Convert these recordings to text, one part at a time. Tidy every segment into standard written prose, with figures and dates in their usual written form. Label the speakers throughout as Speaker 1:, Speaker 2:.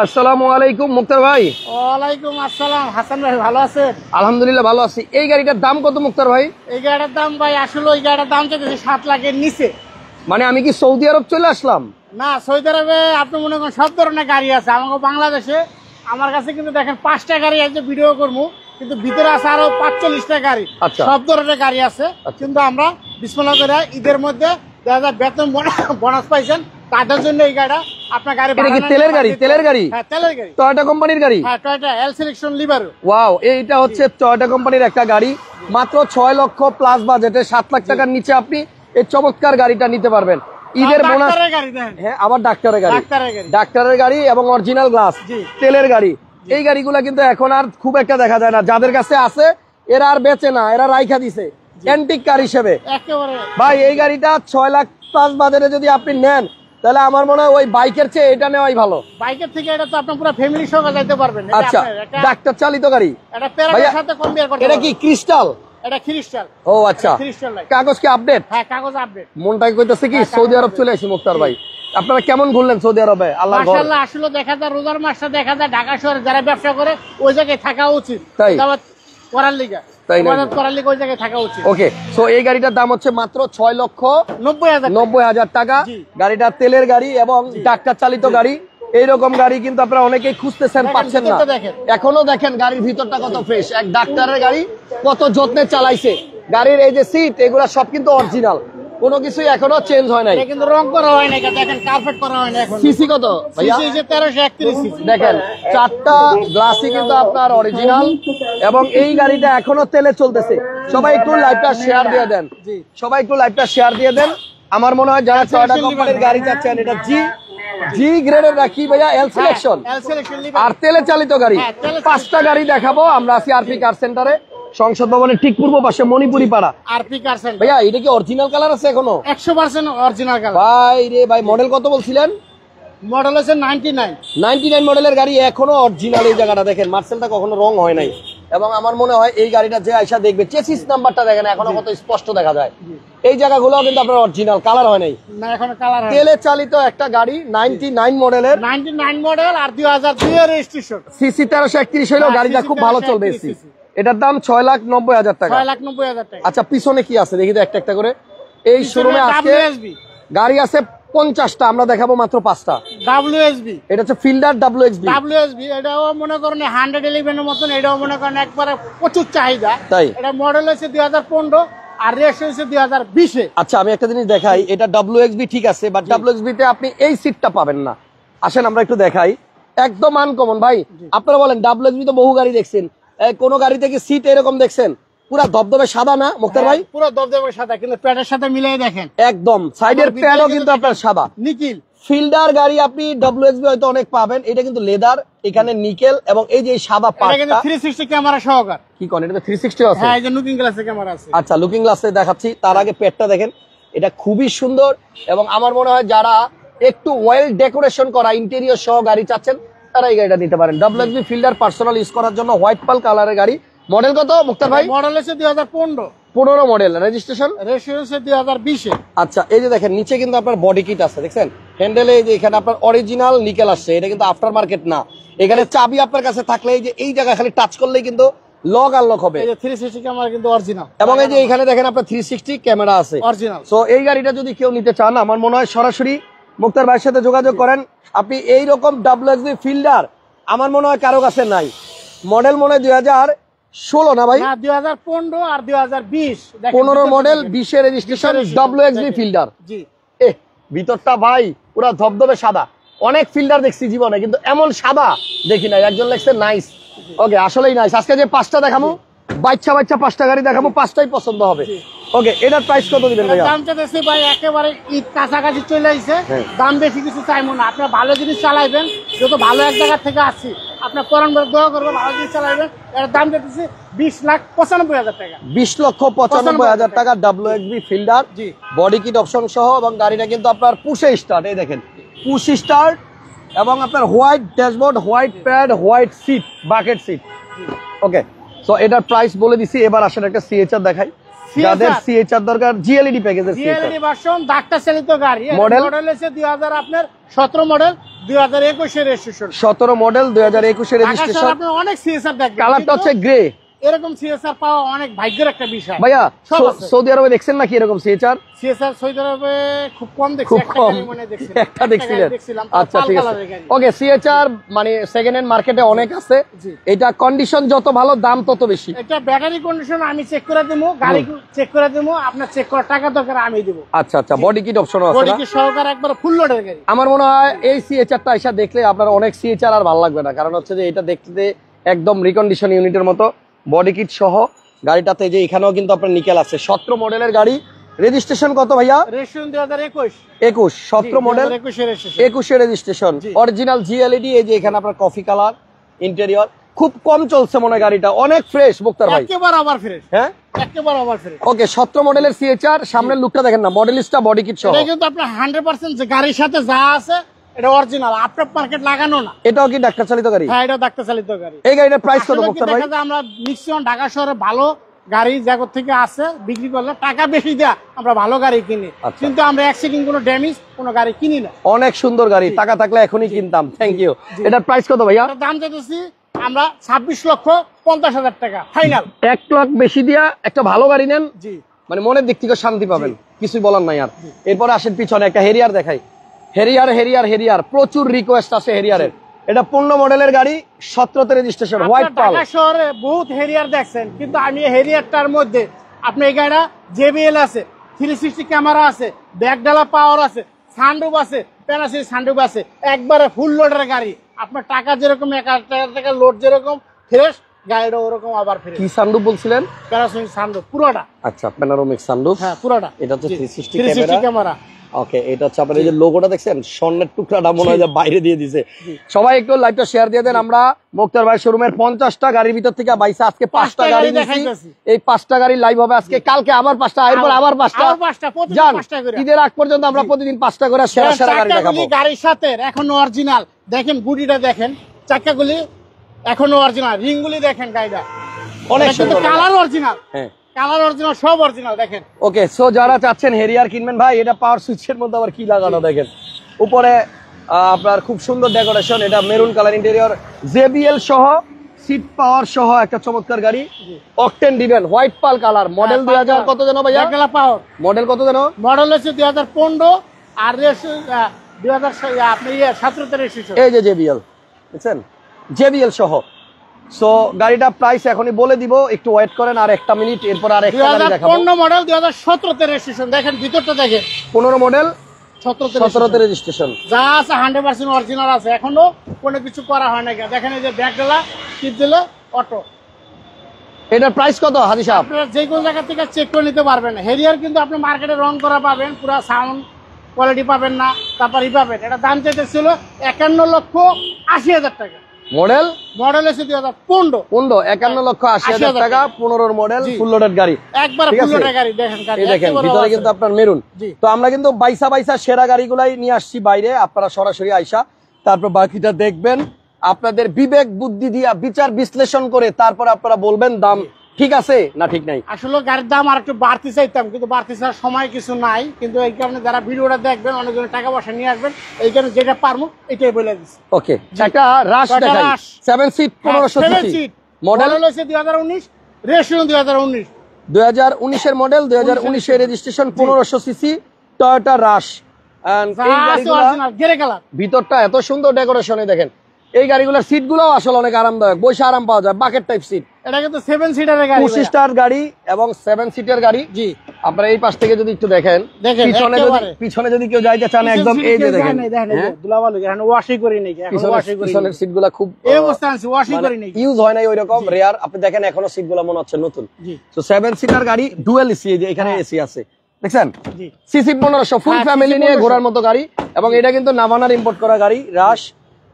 Speaker 1: আসসালামু আলাইকুম মুক্তার ভাই।
Speaker 2: ওয়ালাইকুম আসসালাম হাসান ভাই, ভালো আছেন?
Speaker 1: আলহামদুলিল্লাহ ভালো আছি। এই গাড়িটার দাম কত মুক্তার ভাই?
Speaker 2: এই গাড়িটার দাম ভাই আসলে ওই গাড়িটার দাম চাইতেছে 7 লাখের নিচে।
Speaker 1: মানে আমি কি সৌদি আরব চলে আসলাম?
Speaker 2: না, সৌদি আরবে আপনি মনে করেন সব ধরনের গাড়ি আছে। আমাকে বাংলাদেশে আমার কাছে কিন্তু দেখেন 5টা গাড়ি আছে, ভিডিও করবো কিন্তু ভিতরে আছে আরো 45টা গাড়ি।
Speaker 1: আচ্ছা।
Speaker 2: সব ধরনের গাড়ি আছে। কিন্তু আমরা বিসমিল্লাহ করে ঈদের মধ্যে যারা বেতন বোনাস পাইছেন তাদের জন্য এই গাড়িটা আপনার গাড়ি।
Speaker 1: এটা কি তেলের গাড়ি? তেলের গাড়ি?
Speaker 2: হ্যাঁ, তেলের গাড়ি,
Speaker 1: টয়োটা কোম্পানির গাড়ি।
Speaker 2: হ্যাঁ, টয়োটা এল সিলেকশন লিভারো।
Speaker 1: ওয়াও, এইটা হচ্ছে টয়োটা কোম্পানির একটা গাড়ি। মাত্র 6 লক্ষ প্লাস বাজেটে 7 লাখ টাকার নিচে আপনি এই চমৎকার গাড়িটা নিতে পারবেন। ঈদের বোনাস। হ্যাঁ, আবার ডাক্তারের গাড়ি, ডাক্তারের গাড়ি এবং অরিজিনাল গ্লাস তেলের গাড়ি। এই গাড়িগুলা কিন্তু এখন আর খুব একটা দেখা যায় না। যাদের কাছে আছে এরা আর বেচে না, এরা রাইখা দিছে অ্যান্টিক কার হিসেবে। ভাই এই গাড়িটা 6 লাখ প্লাস বাজারে যদি আপনি নেন তাহলে আমার মনে হয় ওই বাইকের চেয়ে এটা নেওয়াই ভালো।
Speaker 2: বাইকের থেকে এটা তো আপনি পুরো ফ্যামিলি সহ যাইতে পারবেন।
Speaker 1: আচ্ছা, ডাক্তার চালিত গাড়ি।
Speaker 2: এটা প্যারাডের সাথে কম্পেয়ার করতে।
Speaker 1: এটা কি ক্রিস্টাল?
Speaker 2: এটা ক্রিস্টাল।
Speaker 1: ও আচ্ছা, কাগজ কি আপডেট?
Speaker 2: হ্যাঁ, কাগজ আপডেট।
Speaker 1: মনটাই কইতাছে কি সৌদি আরব চলে আসি মুক্তার ভাই। আপনারা কেমন ঘুরলেন সৌদি আরবে? আল্লাহর ঘর।
Speaker 2: মাশাআল্লাহ, আসলে দেখা যায় রোজার মাসটা দেখা যায় ঢাকা শহরে যারা ব্যবসা করে ওই জায়গায় থাকা উচিত।
Speaker 1: তাই
Speaker 2: করার লিগা,
Speaker 1: তাই না?
Speaker 2: করার লিগা ওই জায়গায় থাকা উচিত।
Speaker 1: ওকে, সো এই গাড়িটার দাম হচ্ছে মাত্র 6 লক্ষ
Speaker 2: 90
Speaker 1: হাজার টাকা। গাড়িটা তেলের গাড়ি এবং ডাক্তার চালিত গাড়ি। এইরকম গাড়ি কিন্তু আপনারা অনেকেই খুঁজতেছেন, পাচ্ছেন না। এখনো দেখেন গাড়ির ভিতরটা কত ফ্রেশ। এক ডাক্তারের গাড়ি, কত যত্নে চালাইছে। গাড়ির এই যে সিট এগুলা সব কিন্তু অরিজিনাল, কোনো কিছুই এখনো চেঞ্জ হয় নাই।
Speaker 2: কিন্তু রং করা হয় নাই, দেখেন কার্পেট করা হয় না। এখন
Speaker 1: সিসি কত ভাইয়া?
Speaker 2: CC 1331 CC.
Speaker 1: দেখেন 4টা গ্লাসই কিন্তু আপনার অরিজিনাল এবং এই গাড়িটা এখনো তেলে চলতেছে। সবাই একটু লাইভটা শেয়ার দিয়ে দেন, সবাই একটু লাইভটা শেয়ার দিয়ে দেন। আমার মনে হয় যারা টয়োটা কোম্পানির গাড়ি চাচ্ছেন, এটা জি গ্রেডের রাখি ভাইয়া, এল সিলেকশন আর তেলে চালিত গাড়ি। 5টা গাড়ি দেখাবো। আমরা আছি আরপি কার সেন্টারে, সংসদ ভবনের ঠিক পূর্ব পাশে মণিপুরি পাড়া।
Speaker 2: আরপি কার সেন্টার।
Speaker 1: ভাইয়া এটা কি অরিজিনাল কালার আছে এখনো?
Speaker 2: 100% অরিজিনাল কালার।
Speaker 1: ভাই রে ভাই, মডেল কত বলছিলেন?
Speaker 2: মডেল হচ্ছে 99
Speaker 1: মডেলের গাড়ি, এখনো অরিজিনাল। এই জায়গাটা দেখেন, মার্সেলটা কখনো রং হয় নাই। এবং আমার মনে হয় এই গাড়িটা যে আইসা দেখবে, চেসিস নাম্বারটা দেখেন এখনো কত স্পষ্ট দেখা যায়। এই জায়গাগুলো কিন্তু আপনার অরিজিনাল, কালার হয় নাই।
Speaker 2: না, এখনো কালার হয়।
Speaker 1: তেলে চালিত একটা গাড়ি, 99 মডেলের,
Speaker 2: 99 মডেল আর 2002 এর রেজিস্ট্রেশন।
Speaker 1: সিসি 1331 হলো। গাড়িটা খুব ভালো চলবে। এটার দাম 6,90,000 টাকা।
Speaker 2: 6,90,000 টাকা।
Speaker 1: আচ্ছা, পিছনে কি আছে দেখি তো একটা একটা করে। এই শোরুমে আজকে গাড়ি আছে 50টা, আমরা দেখাবো মাত্র 5টা।
Speaker 2: WSB,
Speaker 1: এটা হচ্ছে ফিল্ডার
Speaker 2: WSB। এটাও মনে করেন 111 এর মতন। এটাও মনে করেন একবারে প্রচুর চাহিদা।
Speaker 1: তাই
Speaker 2: এটা মডেল হচ্ছে 2015 আর রেজিস্ট্রেশন হচ্ছে 2020 এ।
Speaker 1: আচ্ছা, আমি একটা জিনিস দেখাই। এটা WXB ঠিক আছে, বাট WXB তে আপনি এই সিটটা পাবেন না। আসেন আমরা একটু দেখাই, একদম আনকমন ভাই। আপনারা বলেন WXB তো বহু গাড়ি দেখছেন, কোন গাড়িতে কি সিট এরকম দেখছেন? পুরা দবদবে সাদা না মুক্তার ভাই?
Speaker 2: পুরো দবদবে সাদা, কিন্তু প্যাডের সাথে মিলিয়ে দেখেন
Speaker 1: একদম সাইডের প্যাডও কিন্তু আপনার সাদা।
Speaker 2: নিকেল
Speaker 1: ফিল্ডার গাড়ি আপনি WXB হয়তো অনেক পাবেন, এটা কিন্তু লেদার, এখানে নিকেল এবং এই যে সাদা পার্টটা।
Speaker 2: এটা 360 ক্যামেরা সহকার।
Speaker 1: কি কোন এটা 360 আছে?
Speaker 2: হ্যাঁ, এই যে লুকিং গ্লাসে ক্যামেরা আছে।
Speaker 1: আচ্ছা, লুকিং গ্লাসে দেখাচ্ছি। তার আগে পেটটা দেখেন, এটা খুবই সুন্দর। এবং আমার মনে হয় যারা একটু ওয়েল ডেকোরেশন করা ইন্টেরিয়র সহ গাড়ি চাচ্ছেন তারা এই গাড়িটা নিতে পারেন। WXB ফিল্ডার পার্সোনাল ইউজ করার জন্য হোয়াইট পাল কালারের গাড়ি। মডেল কত মুক্তার ভাই?
Speaker 2: মডেল হচ্ছে
Speaker 1: 2015 মডেল। রেজিস্ট্রেশন
Speaker 2: হচ্ছে 2020 এ।
Speaker 1: আচ্ছা, এই যে দেখেন নিচে কিন্তু আপনার বডি কিট আছে, দেখছেন হ্যান্ডেলে এই যে এখানে আপনার অরিজিনাল নিকেল আসছে। এটা কিন্তু আফটার মার্কেট না। এখানে চাবি আপনার কাছে থাকলে এই যে এই জায়গা খালি টাচ করলেই কিন্তু লক আনলক হবে।
Speaker 2: এই যে 360 ক্যামেরা কিন্তু অরিজিনাল।
Speaker 1: এবং এই যে এখানে দেখেন আপনার 360 ক্যামেরা আছে
Speaker 2: অরিজিনাল।
Speaker 1: সো এই গাড়িটা যদি কেউ নিতে চান, আমার মনে হয় সরাসরি মুক্তার ভাইয়ের সাথে যোগাযোগ করেন। আপনি এই রকম WXB ফিল্ডার আমার মনে হয় কারো কাছে নাই। মডেল মনে হয় 2016 না ভাই?
Speaker 2: 2015 আর 2020।
Speaker 1: 15 মডেল, 20 এর রেজিস্ট্রেশন, WXB ফিল্ডার।
Speaker 2: জি,
Speaker 1: ভিতরটা ভাই পুরা ধবধবে সাদা। অনেক ফিল্ডার দেখছি জীবনে, কিন্তু এমন সাদা দেখি নাই। একজন লেখছে নাইস। ওকে, আসলেই নাইস। আজকে যে 5টা দেখাবো, বাচ্চা 5টা গাড়ি দেখাবো, 5টাই পছন্দ হবে। ওকে, এটার প্রাইস কত দিবেন ভাইয়া?
Speaker 2: দাম চাইতেছি ভাই একেবারে ঈদ কাছাকাছি চলে আসছে। দাম বেশি কিছু চাইবো না। আপনার ভালো জিনিস চালাইবেন, যত ভালো এক জায়গা থেকে আসছি আপনার পরান দোয়া করবো, ভালো জিনিস চালাইবেন। এর দাম চাইতেছি 20,95,000 টাকা।
Speaker 1: 20,95,000 টাকা WXB fielder, body kit option সহ। এবং গাড়িটা কিন্তু আপনার পুশে স্টার্ট। এই দেখেন পুশ স্টার্ট এবং আপনার white dashboard, white pad, white seat, bucket seat. Okay, so এটার প্রাইস বলে দিছি। এবার আসেন একটা CHR দেখাই। যাদের সিএচআর দরকার, জিএলইডি প্যাকেজের
Speaker 2: জিএলইডি ভার্সন ডাক্তার চালিত গাড়ি,
Speaker 1: মডেল
Speaker 2: হচ্ছে 2000 আপনার 17 মডেল 2021 এর রেজিস্ট্রেশন,
Speaker 1: 17 মডেল 2021 এর রেজিস্ট্রেশন।
Speaker 2: আপনি অনেক সিএসআর দেখবেন,
Speaker 1: কালারটা হচ্ছে গ্রে।
Speaker 2: এরকম সিএসআর পাওয়া অনেক ভাগ্যের একটা বিষয়
Speaker 1: ভাইয়া। সৌদি আরবে দেখছেন নাকি এরকম সিএচআর?
Speaker 2: সিএসআর সৌদি আরবে খুব কম দেখছি,
Speaker 1: খুব কম, একটা দেখছিলেন। আচ্ছা ঠিক আছে, ওকে। সিএচআর মানে সেকেন্ড হ্যান্ড মার্কেটে অনেক আছে, এটা কন্ডিশন যত ভালো দাম তত বেশি।
Speaker 2: এটা ব্যাটারি কন্ডিশন আমি চেক করে দেবো, গাড়ি চেক করে দেবো, আপনার চেক করার টাকা দরকার আমি দেবো।
Speaker 1: আচ্ছা আচ্ছা, বডি কিট অপশন আছে,
Speaker 2: বডি কিট সহকারে একবার ফুল লোডের গাড়ি।
Speaker 1: আমার মনে হয় এই সিএচআরটা এসে দেখলে আপনার অনেক সিএচআর আর ভালো লাগবে না, কারণ হচ্ছে যে এটা দেখতে একদম রিকন্ডিশন ইউনিটের মতো, বডি কিট সহ গাড়িটাতে। যে এখানেও কিন্তু আপনার নিকেল আছে। 17 মডেলের গাড়ি, রেজিস্ট্রেশন কত ভাইয়া?
Speaker 2: রেজিস্ট্রেশন 2021।
Speaker 1: 17 মডেল 21 এর রেজিস্ট্রেশন, অরিজিনাল জিএলইডি। এই যে এখানে আপনার কফি কালার ইন্টেরিয়র, খুব কম চলছে মনে হয় গাড়িটা, অনেক ফ্রেশ মুক্তার ভাই,
Speaker 2: একেবারে আবার ফ্রেশ।
Speaker 1: হ্যাঁ
Speaker 2: একেবারে আবার ফ্রেশ।
Speaker 1: ওকে, 17 মডেলের সিএচআর, সামনের লুকটা দেখেন না, মডেলিস্টটা বডি কিট সহ।
Speaker 2: এটা কিন্তু আপনার 100% যে গাড়ির সাথে যা আছে এটা অরিজিনাল, আপনার মার্কেট লাগানো না।
Speaker 1: এটাও কি ডাক্তার চালিত গাড়ি?
Speaker 2: হ্যাঁ, এটা ডাক্তার চালিত গাড়ি।
Speaker 1: এই গাড়িটার প্রাইস কত মুক্তার ভাই?
Speaker 2: আমরা ম্যাক্সিমাম ঢাকা শহরে ভালো গাড়ি জায়গা থেকে আসে বিক্রি করলে টাকা বেশি দেয়া আমরা ভালো গাড়ি কিনি, কিন্তু আমরা অ্যাক্সিডেন্ট কোনো ড্যামেজ কোনো গাড়ি কিনি না।
Speaker 1: অনেক সুন্দর গাড়ি, টাকা থাকলে এখনই কিনতাম। Thank you. এটার প্রাইস কত ভাইয়া?
Speaker 2: দাম চাইতেছি আমরা 26,50,000 টাকা ফাইনাল।
Speaker 1: 1 লাখ বেশি দিয়া একটা ভালো গাড়ি নেন, জি মানে মনের দিক থেকে শান্তি পাবেন, কিছুই বলার নাই আর। এরপরে আসেন পিছনে একটা হেরিয়ার দেখাই। হেরিয়ার প্রচুর রিকোয়েস্ট আছে হেরিয়ারের। এটা 15 মডেলের গাড়ি, 17 রেজিস্ট্রেশন, হোয়াইট পাল।
Speaker 2: ঢাকা শহরে বহুত হেরিয়ার দেখছেন, কিন্তু আমি হেরিয়ারটার মধ্যে আপনি এই গাড়িটা জেবিএল আছে, 360 ক্যামেরা আছে, ব্যাকডালা পাওয়ার আছে, সানরুফ আছে, প্যানাসির সানরুফ আছে, একবারে ফুল লোডের গাড়ি। আপনার টাকা যেরকম 1,000 টাকা লোড যেরকম ফ্রেশ, গাড়িটা ওরকম আবার ফ্রেশ।
Speaker 1: কি সানরুফ বলছিলেন?
Speaker 2: প্যানাসোনিক সানরুফ পুরোটা।
Speaker 1: আচ্ছা, প্যানোরামিক সানরুফ,
Speaker 2: হ্যাঁ পুরোটা।
Speaker 1: এটা তো 360 ক্যামেরা। ওকে, এটা হচ্ছে আপনার এই যে লোগোটা দেখছেন, স্বর্ণের টুকরাটা মনে হয় যে বাইরে দিয়ে দিয়েছে। সবাই একটু লাইভটা শেয়ার দিয়ে দেন। আমরা মুক্তার ভাই শোরুমের 50টা গাড়ির ভিতর থেকে বাইসা আজকে 5টা গাড়ি নিয়েছি। এই 5টা গাড়ি লাইভ হবে আজকে, কালকে আবার 5টা, এরপর আবার 5টা। জান, ঈদের আগ পর্যন্ত আমরা প্রতিদিন 5টা করে সেরা সেরা গাড়ি দেখাবো।
Speaker 2: গাড়ির সাথে এখনো অরিজিনাল দেখেন, গুডিটা দেখেন, চাকাগুলি এখনো অরিজিনাল, রিংগুলি দেখেন, গাড়িটা অনেক সুন্দর, কালার অরিজিনাল। হ্যাঁ, কালার অরিজিনাল, সব অরিজিনাল দেখেন।
Speaker 1: ওকে, সো যারা চাচ্ছেন হেরিয়ার কিনবেন ভাই, এটা পাওয়ার সুইচের মধ্যে আবার কি লাগানো দেখেন, উপরে আপনার খুব সুন্দর ডেকোরেশন। এটা মেরুন কালার ইন্টেরিয়র, জেবিএল সহ, সিট পাওয়ার সহ একটা চমৎকার গাড়ি। অকটেন দিবেন, হোয়াইট পাল কালার, মডেল 2000 কত জানো ভাইয়া?
Speaker 2: পাওয়ার
Speaker 1: মডেল কত জানো?
Speaker 2: মডেল হচ্ছে 2015 আর 2000 আপনি 17 রেজিস্ট্রেশন।
Speaker 1: এই যে জেবিএল দেখছেন, জেবিএল সহ। সো গাড়িটা প্রাইস এখনই বলে দিব, একটু ওয়েট করেন আর একটা মিনিট, এরপর আর একটা গাড়ি দেখাবো।
Speaker 2: 15 মডেল 2017 রেজিস্ট্রেশন, দেখেন ভিতরটা দেখেন।
Speaker 1: 15 মডেল 17 রেজিস্ট্রেশন,
Speaker 2: যা আছে 100% অরিজিনাল আছে, এখনো কোনো কিছু করা হয় না। দেখেন এই যে ব্যাকডালা টিপ দিলে অটো।
Speaker 1: এটার প্রাইস কত হাজি সাহেব?
Speaker 2: আপনারা যে কোনো জায়গা থেকে চেক করে নিতে পারবেন। হেরিয়ার কিন্তু আপনি মার্কেটে রং করা পাবেন, পুরো সাউন্ড কোয়ালিটি পাবেন না, তারপর পাবেন। এটা দাম চাইতেছিল 51,80,000 টাকা।
Speaker 1: মডেল
Speaker 2: হচ্ছে 2015,
Speaker 1: 51,80,000 টাকা, 15 মডেল, ফুল লোডেড গাড়ি,
Speaker 2: একবার ফুল লোডেড গাড়ি। দেখেন
Speaker 1: দেখেন ভিতরে কিন্তু আপনার মেরুন। তো আমরা কিন্তু বাইসা সেরা গাড়িগুলাই নিয়ে আসছি বাইরে, আপনারা সরাসরি আইসা তারপর বাকিটা দেখবেন। আপনাদের বিবেক বুদ্ধি দিয়া বিচার বিশ্লেষণ করে তারপর আপনারা বলবেন দাম ঠিক আছে না ঠিক নাই।
Speaker 2: আসলে গাড়ির দাম আর একটু বাড়তি চাইতাম, কিন্তু বাড়তি চাওয়ার সময় কিছু নাই। কিন্তু এই কারণে যারা ভিডিওটা দেখবেন, অনেকজন টাকা পয়সা নিয়ে আসবেন, এই কারণে যেটা পারবো এটাই বলে দিচ্ছি।
Speaker 1: ওকে, একটা রাশ দেখাই, 7 সিট 1500 সিসি, মডেল
Speaker 2: হচ্ছে 2019, রেজিস্ট্রেশন 2019,
Speaker 1: 2019 এর মডেল, 2019 এর রেজিস্ট্রেশন, 1500 সিসি টয়োটা রাশ। ভিতরটা এত সুন্দর ডেকোরেশনে দেখেন। এই গাড়িগুলোর সিট গুলো আসলে অনেক আরামদায়ক, বসে আরাম পাওয়া যায়, বাকেট টাইপ সিট।
Speaker 2: এটা কিন্তু 7 সিটারের গাড়ি,
Speaker 1: 25 স্টার গাড়ি এবং 7 সিটের গাড়ি। জি, আপনারা এই পাশ থেকে যদি একটু দেখেন, পিছনে যদি কেউ যাইতে চান, একদম এই যে দেখেন
Speaker 2: দুলাবালু এখানে ওয়াশই করি নাই,
Speaker 1: পিছনের সিটগুলো খুব
Speaker 2: এই অবস্থা আছে, ওয়াশই করি নাই,
Speaker 1: ইউজ হয় নাই ওইরকম, রেয়ার। আপনি দেখেন এখনো সিটগুলো মনে হচ্ছে নতুন। তো 7 সিটার গাড়ি, ডুয়াল এসি, এই যে এখানে এসি আছে দেখছেন, সিসি 1500, ফুল ফ্যামিলি নিয়ে ঘোরার মতো গাড়ি। এবং এটা কিন্তু নাভানার ইম্পোর্ট করা গাড়ি, রাশ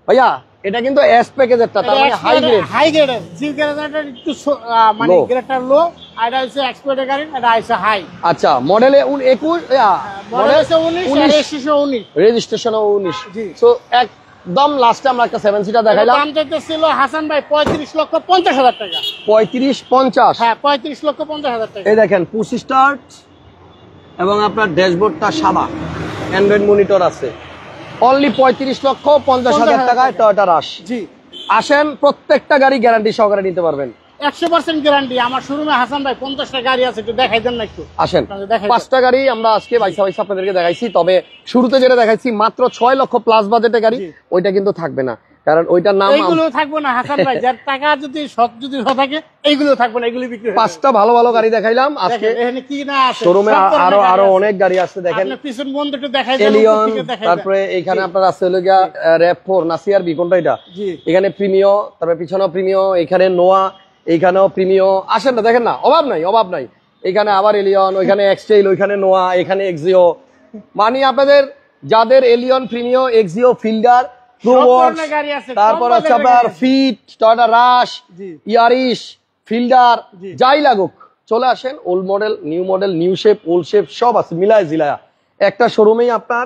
Speaker 1: ভাইয়া। এটা কিন্তু এস প্যাকেজেরটা, তার মানে হাই গ্রেডের। জি গ্রেডের একটু মানে গ্রেডটা লো, আর এটা হচ্ছে এক্সপোর্টের গাড়ি, এটা আছে হাই। আচ্ছা, মডেলে 21, মডেল হচ্ছে 19, রেজিস্ট্রেশন 19। রেজিস্ট্রেশন 19। সো একদম লাস্টে আমরা একটা 7 সিটার দেখাইলাম।
Speaker 2: দাম চাইতেছিল হাসান ভাই 35,50,000 টাকা।
Speaker 1: 35-50।
Speaker 2: হ্যাঁ 35,50,000 টাকা।
Speaker 1: এই দেখেন পুশ স্টার্ট এবং আপনার ড্যাশবোর্ডটা সাদা, অ্যান্ড্রয়েড মনিটর আছে। অনলি 35,50,000 টাকায় টয়োটা রাশ।
Speaker 2: জি
Speaker 1: আসেন, প্রত্যেকটা গাড়ি গ্যারান্টি সহকারে নিতে পারবেন।
Speaker 2: 100% গ্যারান্টি। আমার শোরুমে হাসান ভাই 50টা গাড়ি আছে, একটু দেখাই দেন না একটু।
Speaker 1: আসেন,
Speaker 2: দেখাই
Speaker 1: 5টা গাড়ি আমরা আজকে বাইসা আপনাদেরকে দেখাইছি। তবে শুরুতে যেটা দেখাইছি মাত্র 6 লক্ষ প্লাস বাজেটের গাড়ি, ওইটা কিন্তু থাকবে না, কারণ ওইটার নাম
Speaker 2: এইগুলো থাকবে না হাসান ভাই। যার টাকা যদি সৎ যদি থাকে এইগুলো থাকবে না, এগুলো বিক্রি হবে।
Speaker 1: 5টা ভালো ভালো গাড়ি দেখাইলাম আজকে।
Speaker 2: এখানে কি না আছে
Speaker 1: শোরুমে আরো অনেক গাড়ি আছে। দেখেন
Speaker 2: আপনি পিছন বন্ধ একটু দেখাই দেন,
Speaker 1: এলিয়ন, তারপরে এখানে আপনার আছে হলো গিয়া র‍্যাপ4 নাসিআর বি, কোনটা এটা? এখানে প্রিমিও, তারপরে পিছনেও প্রিমিও, এখানে নোয়া, এইখানেও প্রিমিও। আসেন না, দেখেন না, অভাব নাই। এখানে আবার এলিয়ন, ওইখানে এক্সটেইল, ওইখানে নোয়া, এখানে এক্সিও। মানে আপনাদের যাদের এলিয়ন, প্রিমিও, এক্সিও, ফিল্ডার, তারপর হচ্ছে আপনার ফিট, টয়োটা রাশ, ইয়ারিশ, ফিল্ডার, যাই লাগুক চলে আসেন। Old model, new shape, old shape সব আছে মিলায় জিলায়া। একটা শোরুমেই আপনার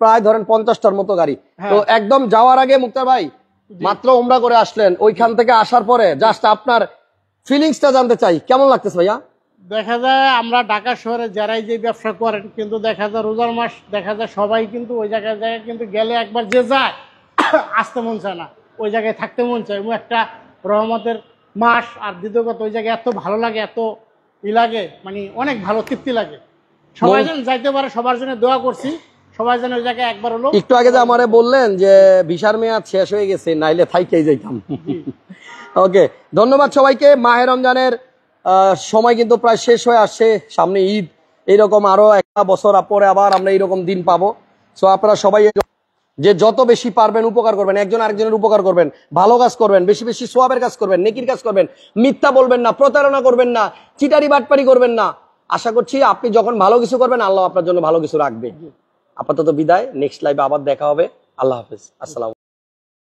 Speaker 1: প্রায় ধরেন 50টার মতো গাড়ি। তো একদম যাওয়ার আগে মুক্তার ভাই, মাত্র উমরা করে আসলেন, ওইখান থেকে আসার পরে জাস্ট আপনার ফিলিংসটা জানতে চাই, কেমন লাগতেছে ভাইয়া?
Speaker 2: দেখা যায় আমরা ঢাকা শহরে যারাই যে ব্যবসা করেন, কিন্তু দেখা যায় রোজার মাস, দেখা যায় সবাই কিন্তু ওই জায়গায় কিন্তু গেলে একবার যে যায় আসতে মন চায় না, ওই জায়গায় থাকতে মন চায়। এবং একটা রহমতের মাস, আর দ্বিতীয় কথা ওই জায়গায় এত ভালো লাগে, এত লাগে, মানে অনেক ভালো তৃপ্তি লাগে। সবাই যেন যাইতে পারে, সবার জন্য দোয়া করছি, সবাই যেন ওই জায়গায় একবার হলো।
Speaker 1: একটু আগে যে আমারে বললেন যে ভিসার মেয়াদ শেষ হয়ে গেছে, নাইলে থাইকেই যাইতাম। ওকে, ধন্যবাদ সবাইকে। মাহে রমজানের সময় কিন্তু প্রায় শেষ হয়ে আসছে, সামনে ঈদ, এইরকম আরো একটা বছর পরে আবার আমরা এইরকম দিন পাবো। সো আপনারা সবাই যে যত বেশি পারবেন উপকার করবেন, একজন আরেকজনের উপকার করবেন, ভালো কাজ করবেন, বেশি বেশি সোয়াবের কাজ করবেন, নেকির কাজ করবেন, মিথ্যা বলবেন না, প্রতারণা করবেন না, চিটারি বাটপারি করবেন না। আশা করছি আপনি যখন ভালো কিছু করবেন, আল্লাহ আপনার জন্য ভালো কিছু রাখবে। আপাতত বিদায়, নেক্সট লাইভে আবার দেখা হবে। আল্লাহ হাফেজ, আসসালাম।